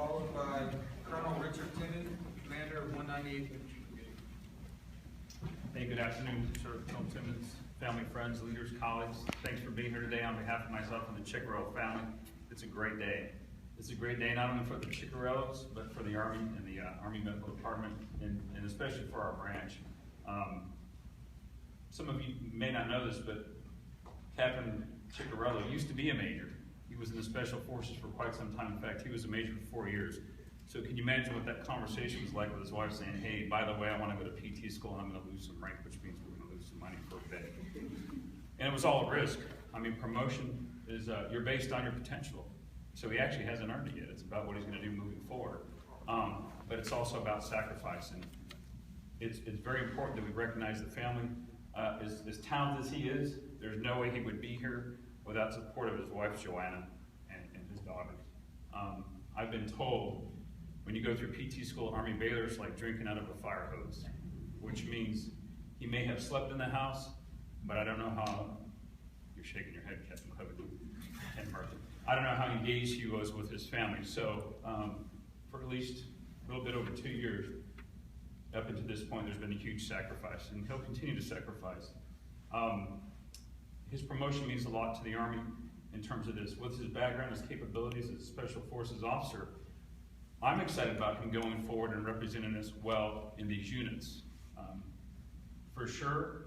followed by Colonel Richard Timmons, Commander of 198th Infantry Brigade. Hey, good afternoon, Sir Colonel Timmons, family, friends, leaders, colleagues. Thanks for being here today on behalf of myself and the Chickarell family. It's a great day. It's a great day not only for the Chickarells, but for the Army and the Army Medical Department, and especially for our branch. Some of you may not know this, but Captain Chickarello used to be a major. He was in the Special Forces for quite some time. In fact, he was a major for 4 years. So can you imagine what that conversation was like with his wife saying, hey, by the way, I want to go to PT school and I'm going to lose some rank, which means we're going to lose some money for a bit. And it was all a risk. I mean, promotion is, you're based on your potential. So he actually hasn't earned it yet. It's about what he's going to do moving forward. But it's also about sacrifice. And it's very important that we recognize the family. As talented as he is, there's no way he would be here without support of his wife, Joanna, and his daughters. I've been told when you go through PT school, Army Baylor, it's like drinking out of a fire hose, which means he may have slept in the house, but I don't know how, you're shaking your head, Captain Cleveland and Murphy. I don't know how engaged he was with his family. So for at least a little bit over 2 years, up until this point, there's been a huge sacrifice, and he'll continue to sacrifice. His promotion means a lot to the Army in terms of this. With his background, his capabilities as a Special Forces officer, I'm excited about him going forward and representing us well in these units. For sure,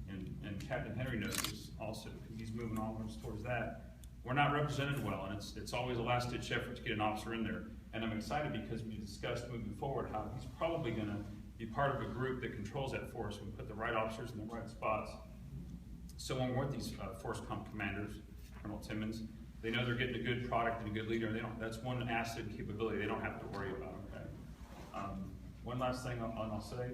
and Captain Henry knows this also, he's moving onwards towards that. We're not represented well, and it's always a last-ditch effort to get an officer in there. And I'm excited because we discussed moving forward how he's probably going to be part of a group that controls that force. We put the right officers in the right spots. So when we're with these force commanders, Colonel Timmons, they know they're getting a good product and a good leader. That's one asset and capability they don't have to worry about. Okay. One last thing I'll say.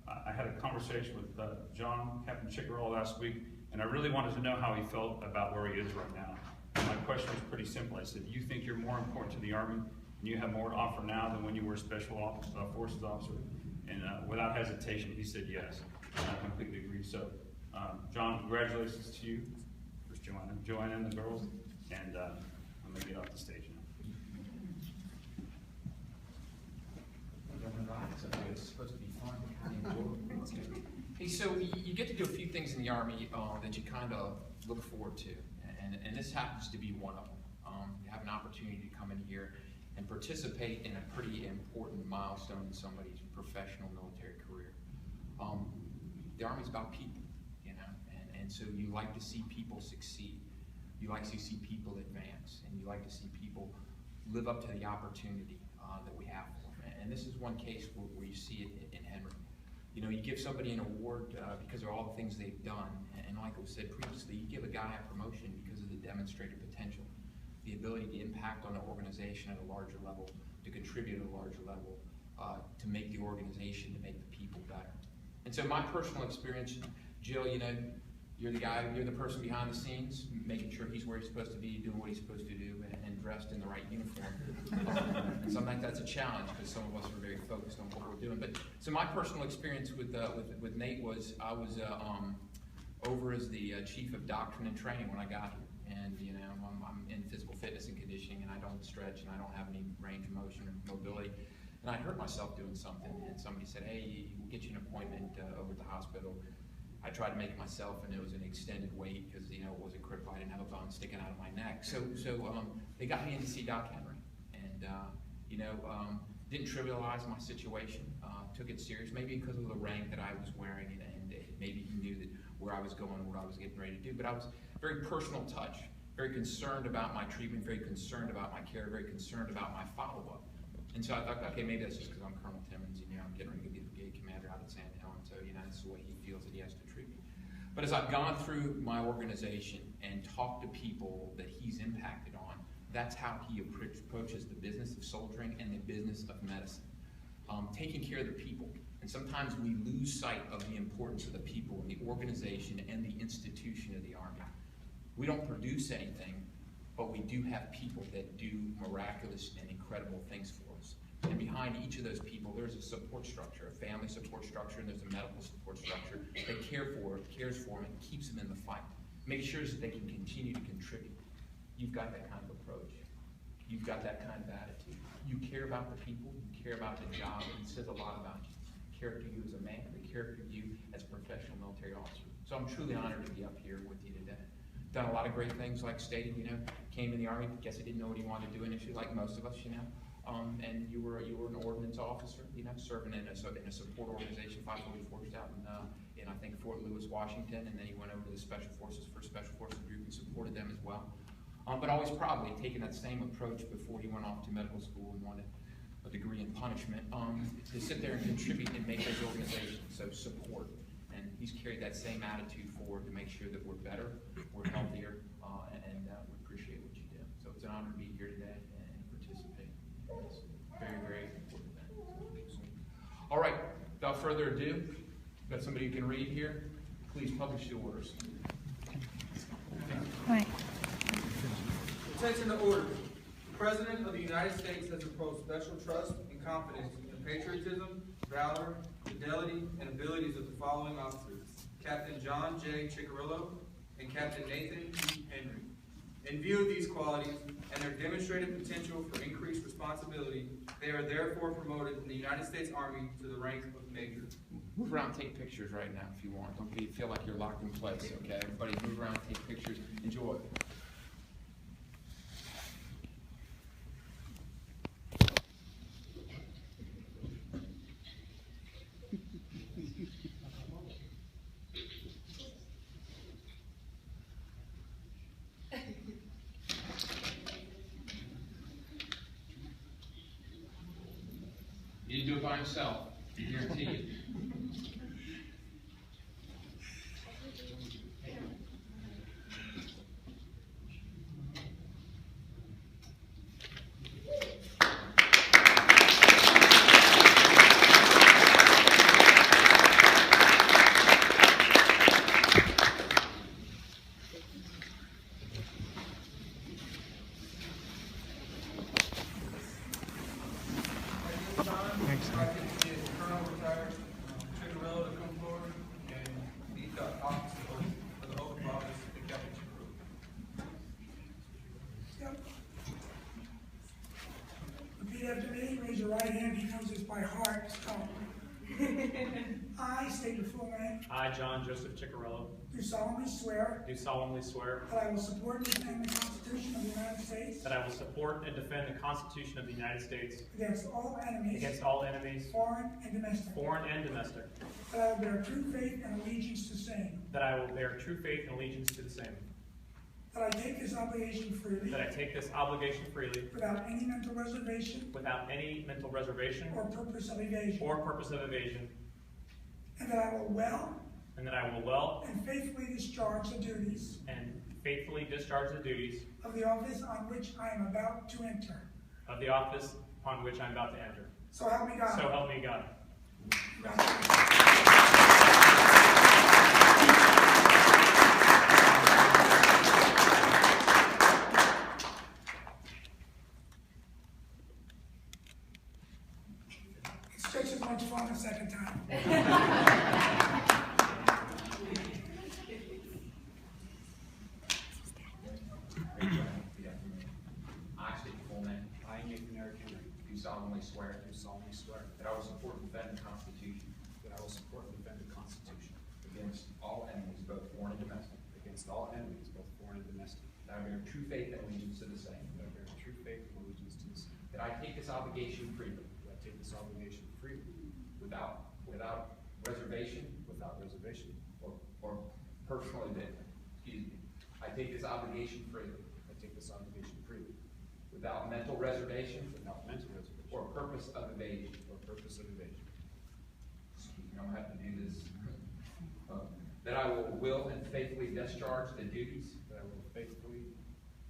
I had a conversation with John, Captain Chickarell, last week, and I really wanted to know how he felt about where he is right now. And my question was pretty simple. I said, do you think you're more important to the Army and you have more to offer now than when you were a Special Forces officer? And without hesitation, he said yes. And I completely agree. So, John, congratulations to you. There's Joanna and the girls. And I'm going to get off the stage now. It's supposed to be fun. Hey, so you get to do a few things in the Army that you kind of look forward to, and this happens to be one of them. You have an opportunity to come in here and participate in a pretty important milestone in somebody's professional military career. The Army's about people, you know, and so you like to see people succeed. You like to see people advance, and you like to see people live up to the opportunity that we have for them. And this is one case where you see it in Henry. You know, you give somebody an award because of all the things they've done, and like was said previously, you give a guy a promotion because of the demonstrated potential, the ability to impact on an organization at a larger level, to contribute at a larger level, to make the organization, to make the people better. And so my personal experience, Jill, you know, you're the guy, you're the person behind the scenes, making sure he's where he's supposed to be, doing what he's supposed to do, and dressed in the right uniform. And sometimes that's a challenge because some of us are very focused on what we're doing. But so my personal experience with Nate was I was over as the chief of doctrine and training when I got here, and you know I'm in physical fitness and conditioning, and I don't stretch, and I don't have any range of motion or mobility. And I hurt myself doing something, and somebody said, "Hey, we'll get you an appointment over at the hospital." I tried to make it myself, and it was an extended wait because you know it wasn't critical. I didn't have a bone sticking out of my neck. So they got me in to see Doc Henry, and you know didn't trivialize my situation. Took it serious, maybe because of the rank that I was wearing, and maybe he knew that where I was going, what I was getting ready to do. But I was very personal touch, very concerned about my treatment, very concerned about my care, very concerned about my follow-up. And so I thought, okay, maybe that's just because I'm Colonel Timmons, you know, I'm getting ready to be the brigade commander out at San Helen, so you know that's the way he feels that he has to treat me. But as I've gone through my organization and talked to people that he's impacted on, that's how he approaches the business of soldiering and the business of medicine. Taking care of the people. And sometimes we lose sight of the importance of the people, the organization, and the institution of the Army. We don't produce anything, but we do have people that do miraculous and incredible things for us. And behind each of those people, there's a support structure, a family support structure, and there's a medical support structure that cares for them and keeps them in the fight. Make sure that they can continue to contribute. You've got that kind of approach. You've got that kind of attitude. You care about the people, you care about the job, and it says a lot about you. The character of you as a man, the character of you as a professional military officer. So I'm truly honored to be up here with you today. Done a lot of great things, like stated, came in the Army, guess he didn't know what he wanted to do initially, like most of us, and you were an ordnance officer, serving in a support organization, 544th out in I think Fort Lewis, Washington, and then he went over to the Special Forces for Special Forces group and supported them as well. But always probably taking that same approach before he went off to medical school and wanted a degree in punishment, to sit there and contribute and make those organizations, so support. And he's carried that same attitude forward to make sure that we're better, we're healthier, and we appreciate what you do. So it's an honor to be here today and participate. It's very, very important event. All right, without further ado, got somebody who can read here? Please publish the orders. Right. Attention to order. The President of the United States has imposed special trust and confidence in the patriotism, valor, fidelity, and abilities of the following officers: Captain John J. Ciccarello and Captain Nathan E. Henry. In view of these qualities and their demonstrated potential for increased responsibility, they are therefore promoted in the United States Army to the rank of Major. Move around and take pictures right now if you want. Don't feel like you're locked in place, okay? Everybody move around, take pictures, enjoy. You didn't do it by himself, I guarantee you. Repeat after me. Raise your right hand. He knows this by heart. So. I state your full name. I, John Joseph Ciccarello, Do solemnly swear do solemnly swear that I will support and defend the Constitution of the United States that I will support and defend the Constitution of the United States against all enemies, foreign and domestic. That That I will bear true faith and allegiance to same. I will bear true faith and allegiance to the same. That I take this obligation freely, That I take this obligation freely, without any mental reservation without any mental reservation or purpose of evasion. And that I will well and that I will well and faithfully discharge the duties and faithfully discharge the duties of the office on which I am about to enter. of the office upon which I am about to enter. So help me God. So help me God. It's just as much fun the second time. I state your full name. I, Nathan Eric Henry, Do solemnly swear do solemnly swear that I will support and defend the Constitution that I will support and defend the Constitution against all enemies, both foreign and domestic. against all enemies, both foreign and domestic, That I bear true faith and allegiance to the same. that I bear true faith and allegiance to the same, That I take this obligation freely, that I take this obligation freely, without reservation without reservation, or personal evasion. Excuse me. I take this obligation freely, I take this obligation freely, without mental reservation without mental reservation or purpose of evasion. or purpose of evasion, Excuse me, I'm gonna have to do this. That I will and faithfully discharge the duties. that I will faithfully.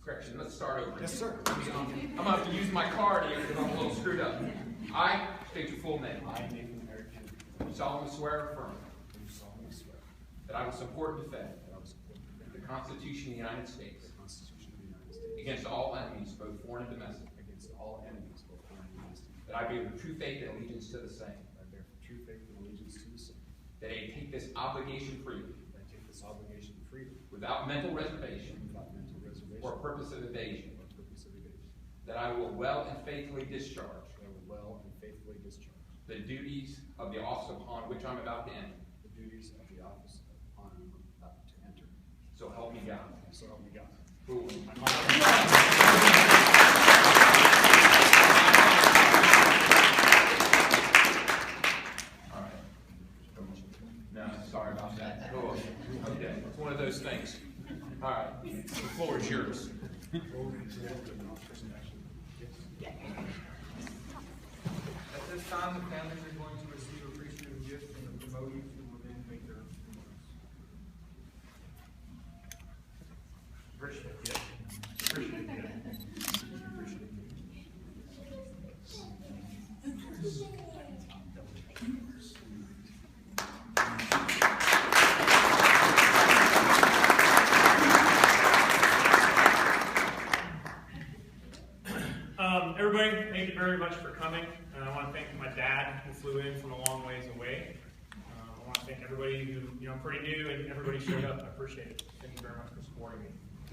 Correction, let's start over. Yes, sir. I'm gonna have to use my card here because I'm a little screwed up. I state your full name. I, Nathan Eric Henry, Do solemnly swear or affirm do solemnly swear that I will support and defend that I will support and defend the Constitution of the United States the Constitution of the United States against all enemies, both foreign and domestic. against all enemies, both foreign and domestic, That I bear true faith and allegiance to the same. that I bear true faith and allegiance to the same, That I take this obligation freely, that I take this obligation freely, without mental reservation without mental reservation or purpose of evasion. or purpose of evasion, that I will well and faithfully discharge that I will well and faithfully discharge the duties of the office upon which I'm about to enter. the duties of the office upon which I'm about to enter. So help me God. So help me God. Cool. All right. No, sorry about that. Cool. Okay, it's one of those things. All right, the floor is yours. At this time, the families are going to receive appreciative gifts from the promotees who will then make their remarks. Everybody, thank you very much for coming. I want to thank my dad who flew in from a long ways away. I want to thank everybody who, I'm pretty new and everybody showed up. I appreciate it. Thank you very much for supporting me.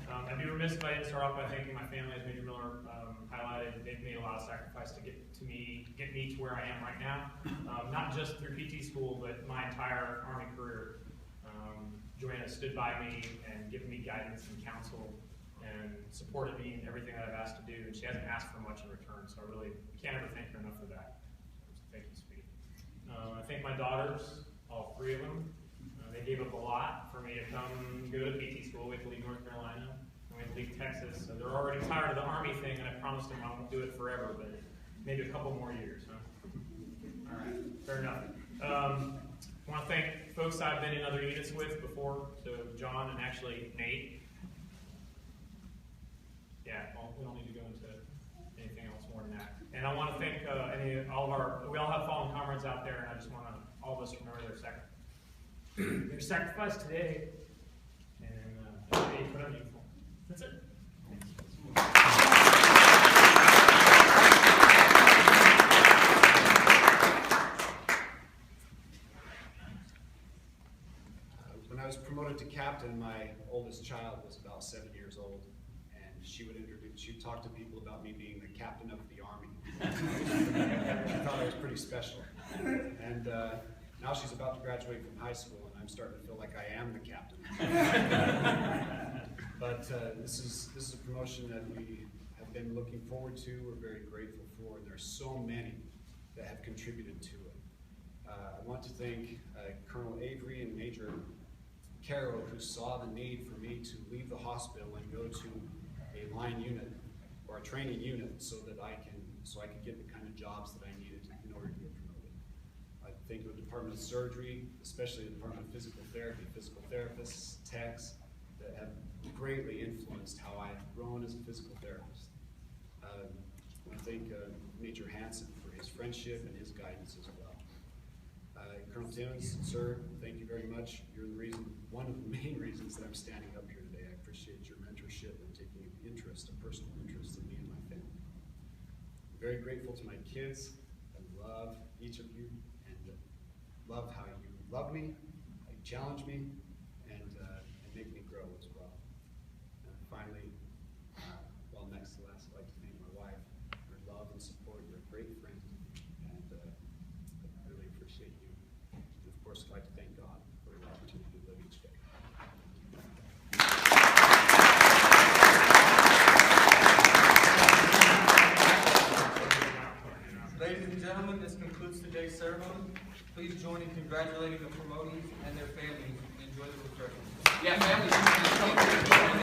I'd be remiss if I didn't start off by thanking my family, as Major Miller highlighted. They've made a lot of sacrifice to get me to where I am right now. Not just through PT school, but my entire Army career. Joanna stood by me and given me guidance and counsel and supported me in everything that I've asked to do, and she hasn't asked for much in return, so I really can't ever thank her enough for that. So thank you, sweetie. I thank my daughters, all three of them. They gave up a lot for me to come go to PT school. We have to leave North Carolina, and we have to leave Texas, so they're already tired of the Army thing, and I promised them I won't do it forever, but maybe a couple more years, huh? All right, fair enough. I want to thank folks I've been in other units with before, so John and actually Nate. Yeah, well, we don't need to go into anything else more than that. And I want to thank we all have fallen comrades out there, and I just want all of us to remember their sacrifice today, and they put on uniform. That's it. When I was promoted to captain, my oldest child was about 7 years old. She would talk to people about me being the captain of the Army. She thought I was pretty special. And now she's about to graduate from high school, and I'm starting to feel like I am the captain. But this is a promotion that we have been looking forward to. We're very grateful for, and there's so many that have contributed to it. I want to thank Colonel Avery and Major Carroll, who saw the need for me to leave the hospital and go to a line unit or a training unit so I could get the kind of jobs that I needed in order to get promoted. I think of the Department of Surgery, especially the Department of Physical Therapy, physical therapists, techs, that have greatly influenced how I've grown as a physical therapist. I want to thank Major Hansen for his friendship and his guidance as well. Colonel Timmons, sir, thank you very much. You're one of the main reasons that I'm standing up here today. I appreciate your mentorship and taking an interest, a personal interest in me and my family. I'm very grateful to my kids. I love each of you and love how you love me, how you challenge me, and make me grow as well. And finally, next to last, I'd like to thank my wife for her love and support. You're a great friend, and I really appreciate you. And of course, I'd like to thank God for the opportunity to live each day. Ladies and gentlemen, this concludes today's ceremony. Please join in congratulating the promotees and their families and enjoy the